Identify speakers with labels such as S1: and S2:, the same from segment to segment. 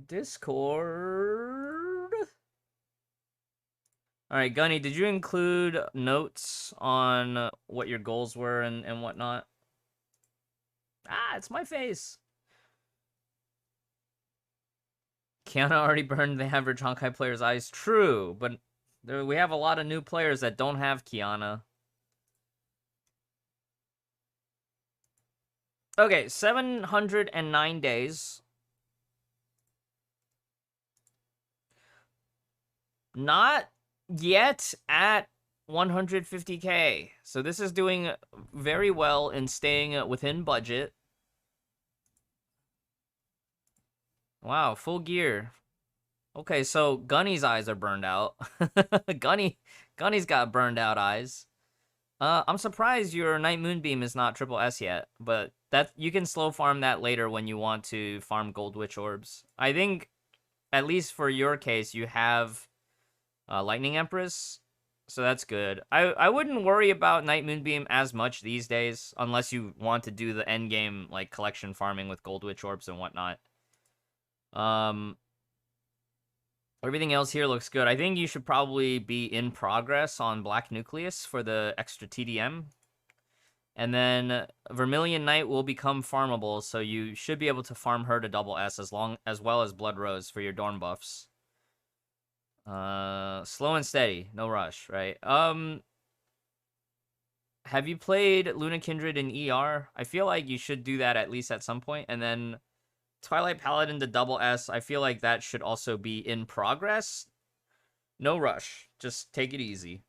S1: Discord. All right, Gunny, did you include notes on what your goals were and whatnot? Ah, it's my face. Kiana already burned the average Honkai player's eyes. True, but we have a lot of new players that don't have Kiana. Okay, 709 days. Not yet at 150k. So this is doing very well in staying within budget. Wow, full gear. Okay, so Gunny's eyes are burned out. Gunny's got burned out eyes. I'm surprised your Night Moonbeam is not triple S yet, but that you can slow farm that later when you want to farm Gold Witch Orbs. I think, at least for your case, you have Lightning Empress, so that's good. I wouldn't worry about Night Moonbeam as much these days, unless you want to do the end game like collection farming with Gold Witch Orbs and whatnot. Everything else here looks good. I think you should probably be in progress on Black Nucleus for the extra TDM. And then Vermilion Knight will become farmable, so you should be able to farm her to double S as well as Blood Rose for your Dorn buffs. Slow and steady, no rush, right? Have you played Luna Kindred in ER? I feel like you should do that at least at some point, and then Twilight Paladin to double S, I feel like that should also be in progress. No rush. Just take it easy.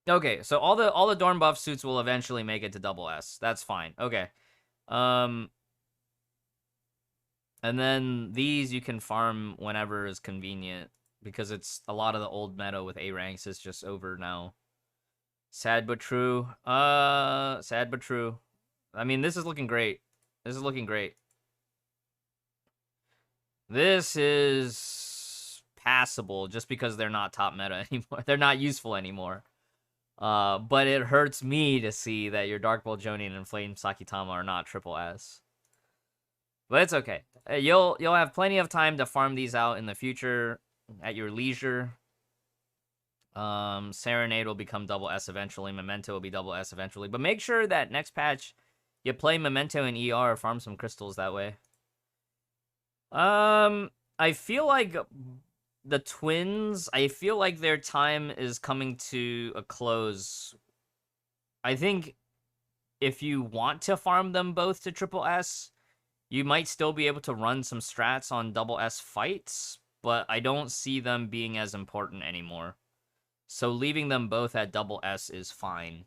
S1: Okay, so all the Dorn buff suits will eventually make it to double S. That's fine. Okay. And then these you can farm whenever is convenient, because it's a lot of the old meta with A ranks is just over now. Sad but true. Sad but true. I mean, this is looking great. This is looking great. This is passable just because they're not top meta anymore. They're not useful anymore. But it hurts me to see that your Dark Bolt Jonin and Flame Sakitama are not triple S. But it's okay. You'll have plenty of time to farm these out in the future at your leisure. Serenade will become double S eventually. Memento will be double S eventually. But make sure that next patch you play Memento in ER, farm some crystals that way. I feel like the twins, I feel like their time is coming to a close. I think if you want to farm them both to triple S, you might still be able to run some strats on double S fights, but I don't see them being as important anymore. So leaving them both at double S is fine.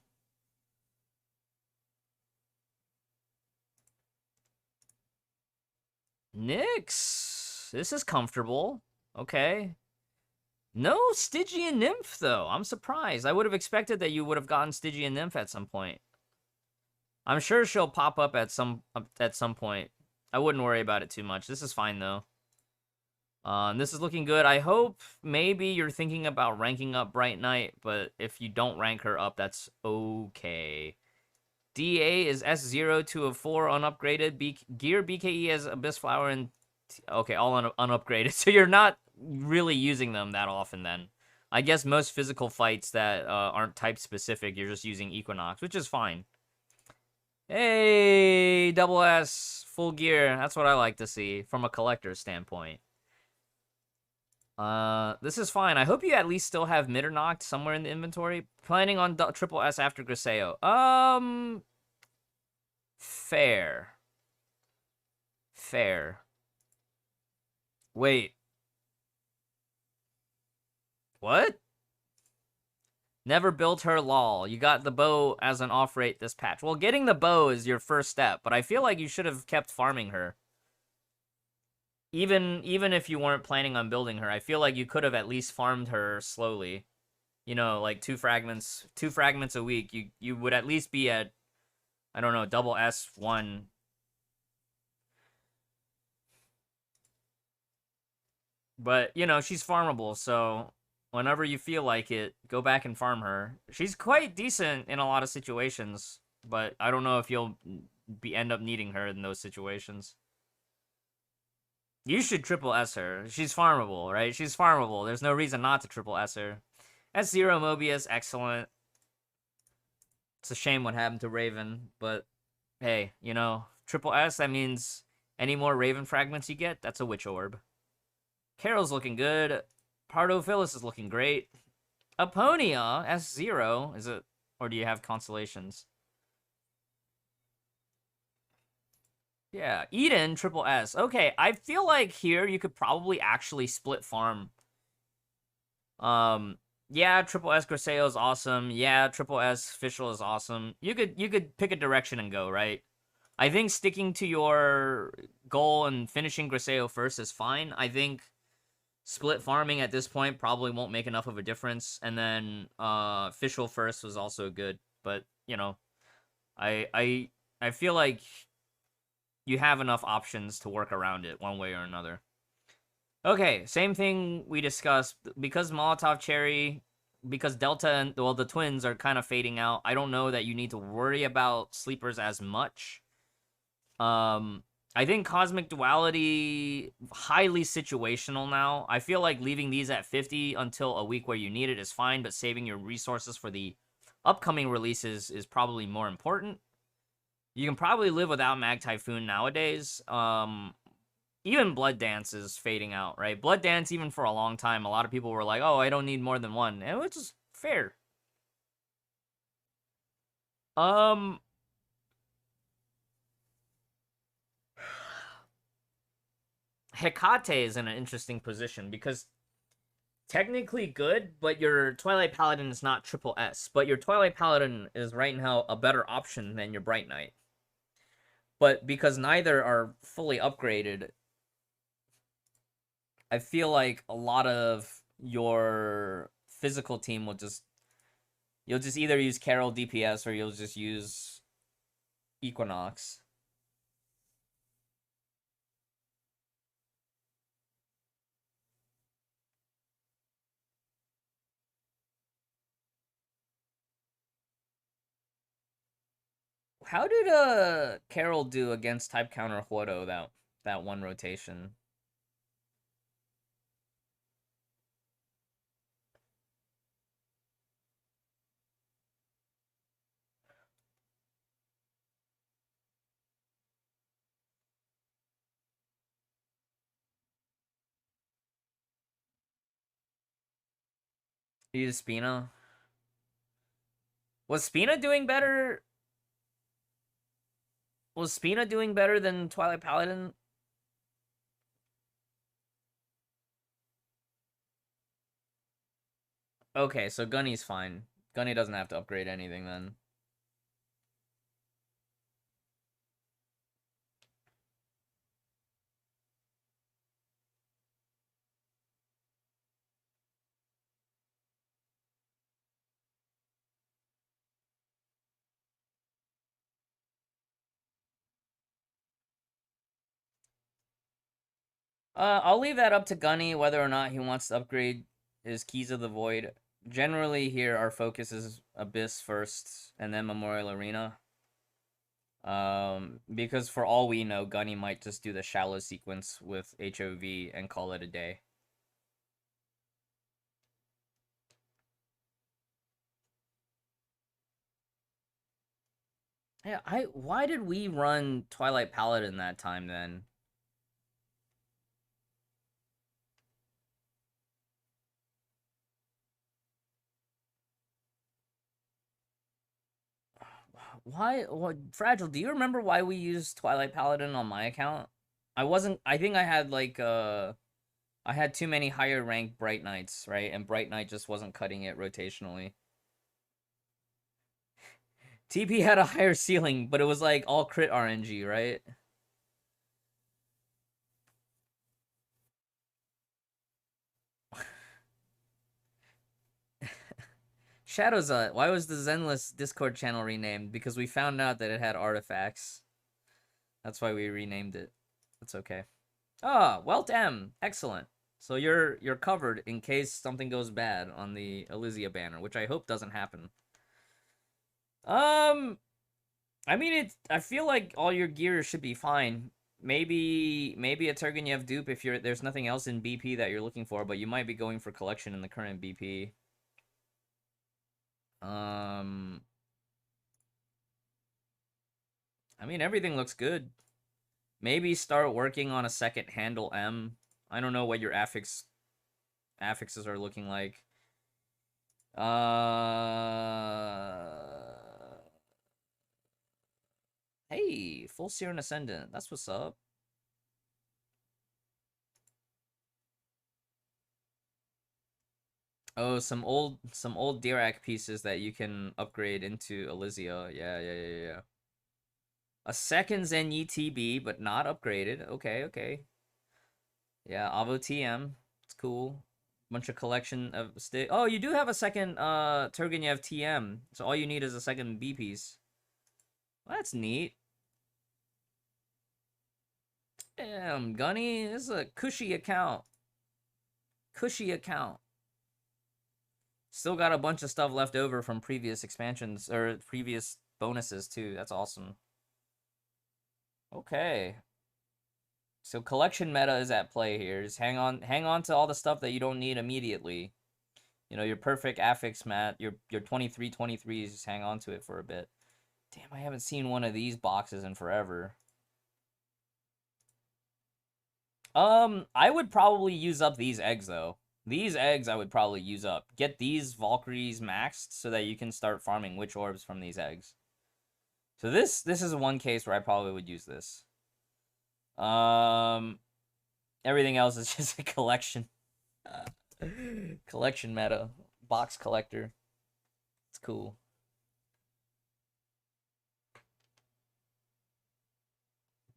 S1: Nyx, this is comfortable. Okay. No Stygian Nymph, though. I'm surprised. I would have expected that you would have gotten Stygian Nymph at some point. I'm sure she'll pop up at some point. I wouldn't worry about it too much. This is fine, though. This is looking good. I hope maybe you're thinking about ranking up Bright Knight, but if you don't rank her up, that's okay. DA is S0 to a 4 unupgraded. Gear BKE as Abyss Flower and... Okay, all unupgraded. So you're not really using them that often then. I guess most physical fights that aren't type-specific, you're just using Equinox, which is fine. Hey, double S, full gear. That's what I like to see from a collector's standpoint. This is fine. I hope you at least still have Mitternacht somewhere in the inventory. Planning on triple S after Griseo. Fair. Wait. What? Never built her, lol. You got the bow as an off rate this patch. Well, getting the bow is your first step, but I feel like you should have kept farming her. Even if you weren't planning on building her, I feel like you could have at least farmed her slowly. You know, like two fragments a week. You would at least be at, I don't know, double S1. But, you know, she's farmable, so whenever you feel like it, go back and farm her. She's quite decent in a lot of situations. but I don't know if you'll end up needing her in those situations. You should triple S her. She's farmable, right? She's farmable. There's no reason not to triple S her. S0 Mobius, excellent. It's a shame what happened to Raven, but hey, you know, triple S, that means any more Raven fragments you get, that's a Witch Orb. Carol's looking good. Pardophilus is looking great. Aponia, S0, is it? Or do you have Constellations? Yeah, Eden, triple S. Okay, I feel like here you could probably actually split farm. Yeah, triple S Griseo is awesome. Yeah, triple S Fischl is awesome. You could pick a direction and go, right? I think sticking to your goal and finishing Griseo first is fine. I think split farming at this point probably won't make enough of a difference. And then Fischl first was also good, but you know, I feel like you have enough options to work around it one way or another. Okay, same thing we discussed. Because Molotov Cherry, because Delta and, well, the twins are kind of fading out, I don't know that you need to worry about sleepers as much. I think Cosmic Duality, highly situational now. I feel like leaving these at 50 until a week where you need it is fine, but saving your resources for the upcoming releases is probably more important. You can probably live without Mag Typhoon nowadays. Even Blood Dance is fading out, right? Blood Dance, even for a long time, a lot of people were like, oh, I don't need more than one, and which is fair. Hecate is in an interesting position because technically good, but your Twilight Paladin is not triple S. But your Twilight Paladin is right now a better option than your Bright Knight. But because neither are fully upgraded, I feel like a lot of your physical team will just... You'll just either use Carol DPS or you'll just use Equinox. How did Carol do against type counter Huodo that one rotation? He used Spina. Was Spina doing better? Was Spina doing better than Twilight Paladin? Okay, so Gunny's fine. Gunny doesn't have to upgrade anything then. I'll leave that up to Gunny whether or not he wants to upgrade his Keys of the Void. Generally, here our focus is Abyss first, and then Memorial Arena. Because for all we know, Gunny might just do the shallow sequence with HOV and call it a day. Yeah, why did we run Twilight Paladin that time then? Why? What? Fragile, do you remember why we used Twilight Paladin on my account? I think I had like I had too many higher ranked Bright Knights, right? And Bright Knight just wasn't cutting it rotationally. TP had a higher ceiling, but it was like all crit RNG, right? Shadows, why was the Zenless Discord channel renamed? Because we found out that it had artifacts. That's why we renamed it. That's okay. Ah, Welt M, excellent. So you're covered in case something goes bad on the Elysia banner, which I hope doesn't happen. I mean, I feel like all your gear should be fine. Maybe a Turgenev dupe if there's nothing else in BP that you're looking for, but you might be going for collection in the current BP. I mean, everything looks good. Maybe start working on a second handle M. I don't know what your affixes are looking like. Hey, full Siren Ascendant. That's what's up. Oh, some old Dirac pieces that you can upgrade into Elysia. Yeah. A second Zen TB, but not upgraded. Okay. Yeah, Avo TM. It's cool. Bunch of collection of stick. Oh, you do have a second Turgenev TM. So all you need is a second B piece. Well, that's neat. Damn, Gunny, this is a cushy account. Still got a bunch of stuff left over from previous expansions or previous bonuses too. That's awesome. Okay. So collection meta is at play here. Just hang on to all the stuff that you don't need immediately. You know, your perfect affix mat, your 2323s, just hang on to it for a bit. Damn, I haven't seen one of these boxes in forever. I would probably use up these eggs though. These eggs I would probably use up. Get these Valkyries maxed so that you can start farming witch orbs from these eggs. So this is one case where I probably would use this. Everything else is just a collection. Collection meta. Box collector. It's cool.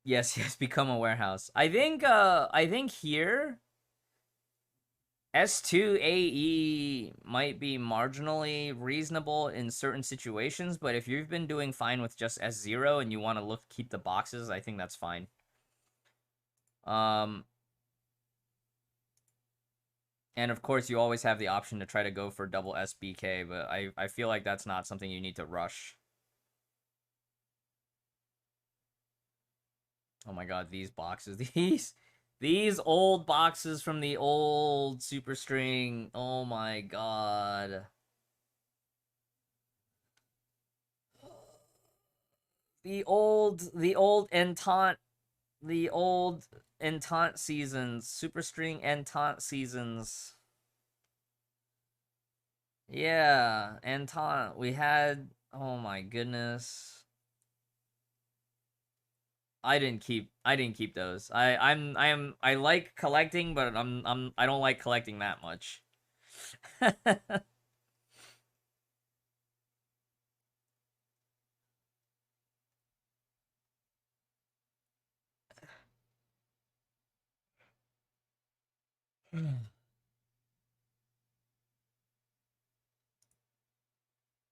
S1: Yes, become a warehouse. I think here S2 AE might be marginally reasonable in certain situations, but if you've been doing fine with just S0 and you want to keep the boxes, I think that's fine. And of course, you always have the option to try to go for double SBK, but I feel like that's not something you need to rush. Oh my god, these boxes. These old boxes from the old Super String. Oh my god. The old Entente seasons, Super String Entente seasons. Yeah, Entente. We had, oh my goodness. I didn't keep those. I like collecting, but I don't like collecting that much.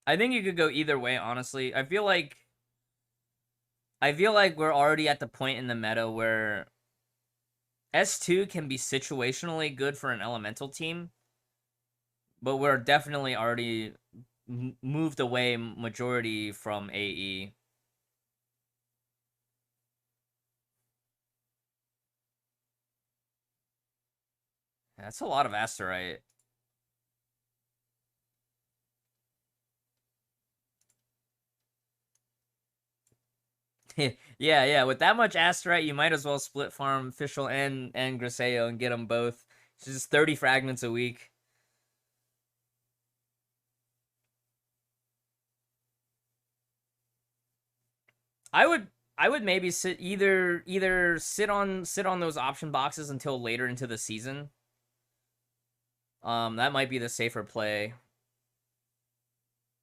S1: I think you could go either way, honestly. I feel like we're already at the point in the meta where S2 can be situationally good for an elemental team, but we're definitely already moved away majority from AE. That's a lot of Asterite. Yeah. With that much Asterite, you might as well split farm Fischl and Griseo and get them both. It's just 30 fragments a week. I would maybe either sit on those option boxes until later into the season. That might be the safer play.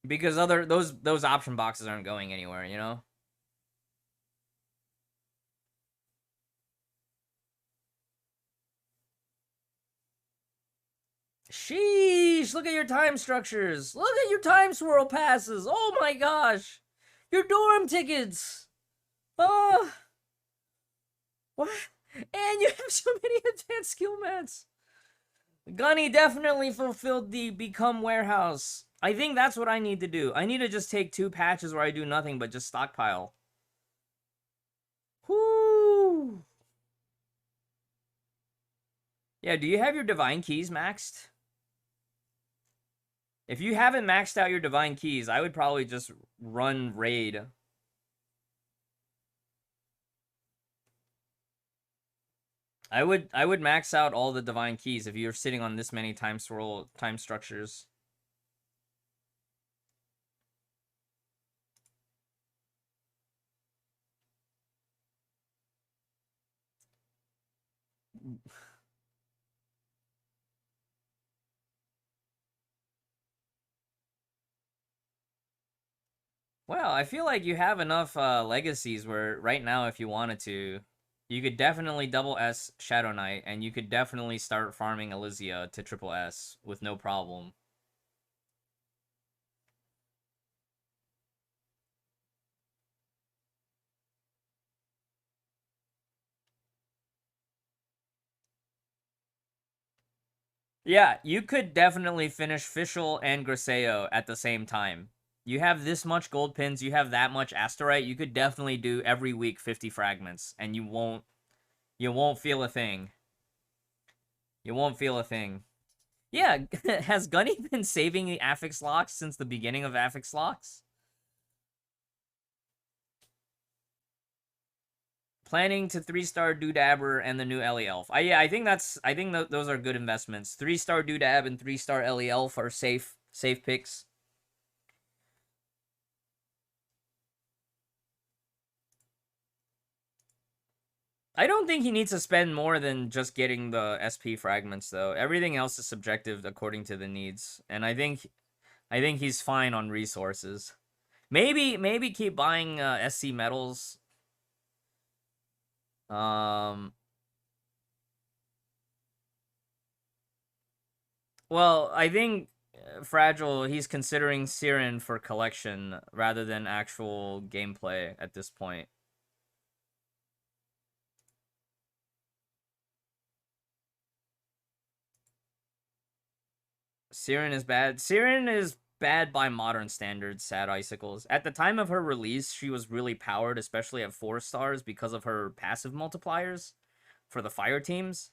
S1: Because those option boxes aren't going anywhere, you know? Sheesh, look at your time structures. Look at your time swirl passes. Oh my gosh. Your dorm tickets. Oh. What? And you have so many advanced skill mats. Gunny definitely fulfilled the become warehouse. I think that's what I need to do. I need to just take 2 patches where I do nothing but just stockpile. Whoo! Yeah, do you have your divine keys maxed? If you haven't maxed out your divine keys, I would probably just run raid. I would max out all the divine keys if you're sitting on this many time structures. Well, I feel like you have enough legacies where right now, if you wanted to, you could definitely double S Shadow Knight, and you could definitely start farming Elysia to triple S with no problem. Yeah, you could definitely finish Fischl and Griseo at the same time. You have this much gold pins, you have that much Asterite, you could definitely do every week 50 fragments, and you won't feel a thing. You won't feel a thing. Yeah, has Gunny been saving the Affix locks since the beginning of Affix locks? Planning to 3-star Doodabber and the new Ellie Elf. Yeah, I think those are good investments. 3-star Doodab and 3-star Ellie Elf are safe picks. I don't think he needs to spend more than just getting the SP fragments though. Everything else is subjective according to the needs, and I think he's fine on resources. Maybe keep buying SC medals. Well, I think Fragile, he's considering Siren for collection rather than actual gameplay at this point. Siren is bad. Siren is bad by modern standards, Sad Icicles. At the time of her release, she was really powered, especially at 4 stars, because of her passive multipliers for the fire teams.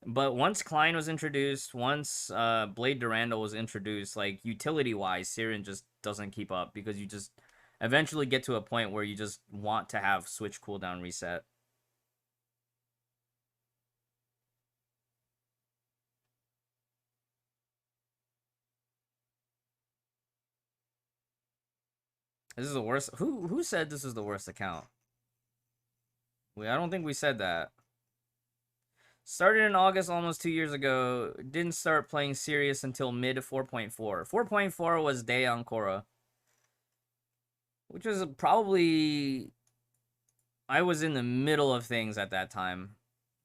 S1: But once Klein was introduced, once Blade Durandal was introduced, like, utility-wise, Siren just doesn't keep up, because you just eventually get to a point where you just want to have switch cooldown reset. This is the worst. Who said this is the worst account? I don't think we said that. Started in August almost 2 years ago. Didn't start playing serious until mid 4.4. 4.4 was Day on Korra. Which was probably... I was in the middle of things at that time.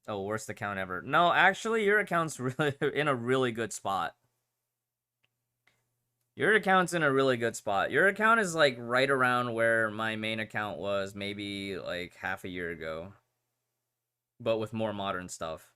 S1: Oh, worst account ever. No, actually, your account's really in a really good spot. Your account's in a really good spot. Your account is like right around where my main account was maybe like half a year ago. But with more modern stuff.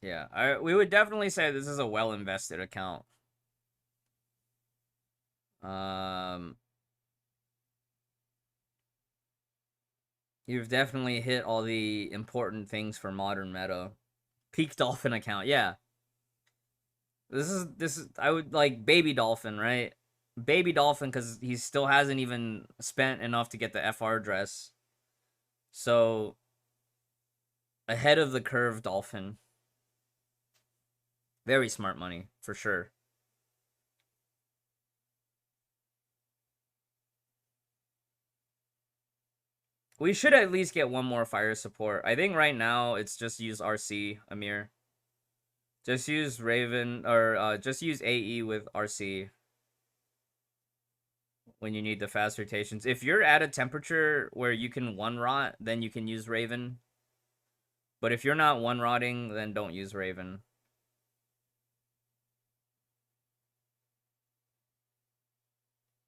S1: Yeah, we would definitely say this is a well-invested account. You've definitely hit all the important things for modern meta. Peak Dolphin account, yeah. This is I would like Baby Dolphin, right? Baby Dolphin because he still hasn't even spent enough to get the FR dress. So ahead of the curve Dolphin. Very smart money, for sure. We should at least get one more fire support. I think right now it's just use RC, Amir. Just use Raven, or just use AE with RC when you need the fast rotations. If you're at a temperature where you can one rot, then you can use Raven. But if you're not one-rotting, then don't use Raven.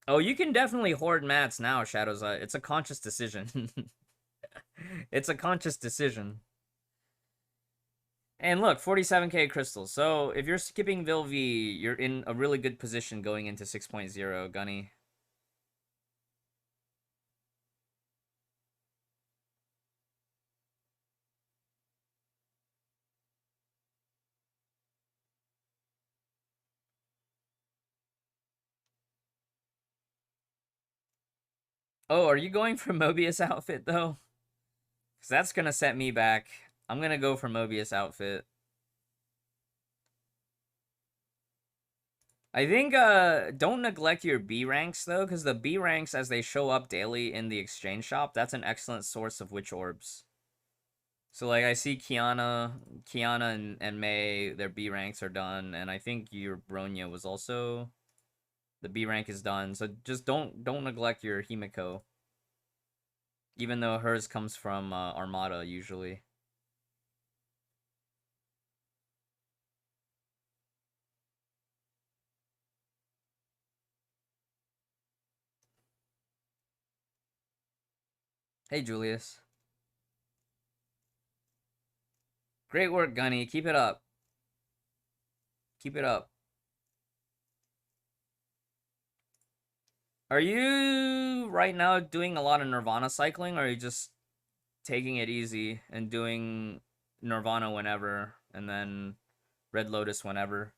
S1: Oh, you can definitely hoard mats now, Shadows. It's a conscious decision. It's a conscious decision. And look, 47k crystals. So if you're skipping Vilvi, you're in a really good position going into 6.0, Gunny. Oh, are you going for Mobius outfit, though? Because that's going to set me back. I'm going to go for Mobius outfit. I think, don't neglect your B ranks, though, because the B ranks, as they show up daily in the exchange shop, that's an excellent source of witch orbs. So, like, I see Kiana and May, their B ranks are done, and I think your Bronya was also... The B rank is done, so just don't neglect your Himiko. Even though hers comes from Armada, usually. Hey, Julius. Great work, Gunny. Keep it up. Keep it up. Are you right now doing a lot of Nirvana cycling, or are you just taking it easy and doing Nirvana whenever, and then Red Lotus whenever?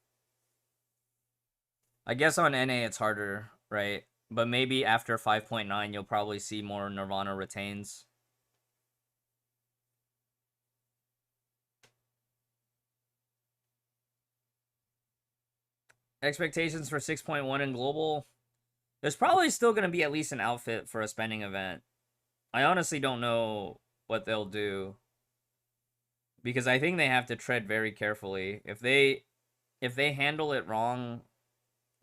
S1: I guess on NA it's harder, right? But maybe after 5.9 you'll probably see more Nirvana retains. Expectations for 6.1 in global? There's probably still going to be at least an outfit for a spending event. I honestly don't know what they'll do, because I think they have to tread very carefully. If they handle it wrong,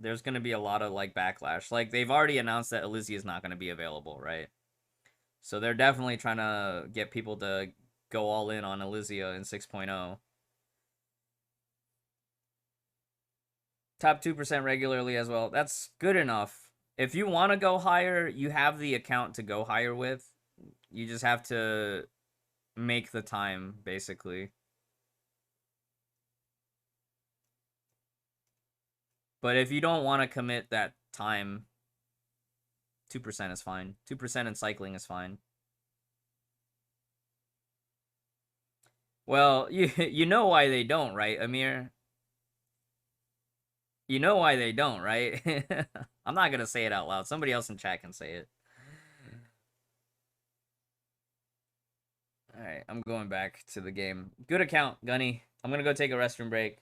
S1: there's going to be a lot of like backlash. Like, they've already announced that Elysia is not going to be available, right? So they're definitely trying to get people to go all in on Elysia in 6.0. Top 2% regularly as well. That's good enough. If you want to go higher, you have the account to go higher with. You just have to make the time, basically. But if you don't want to commit that time, 2% is fine. 2% in cycling is fine. Well, you know why they don't, right, Amir? You know why they don't, right? I'm not going to say it out loud. Somebody else in chat can say it. All right, I'm going back to the game. Good account, Gunny. I'm going to go take a restroom break.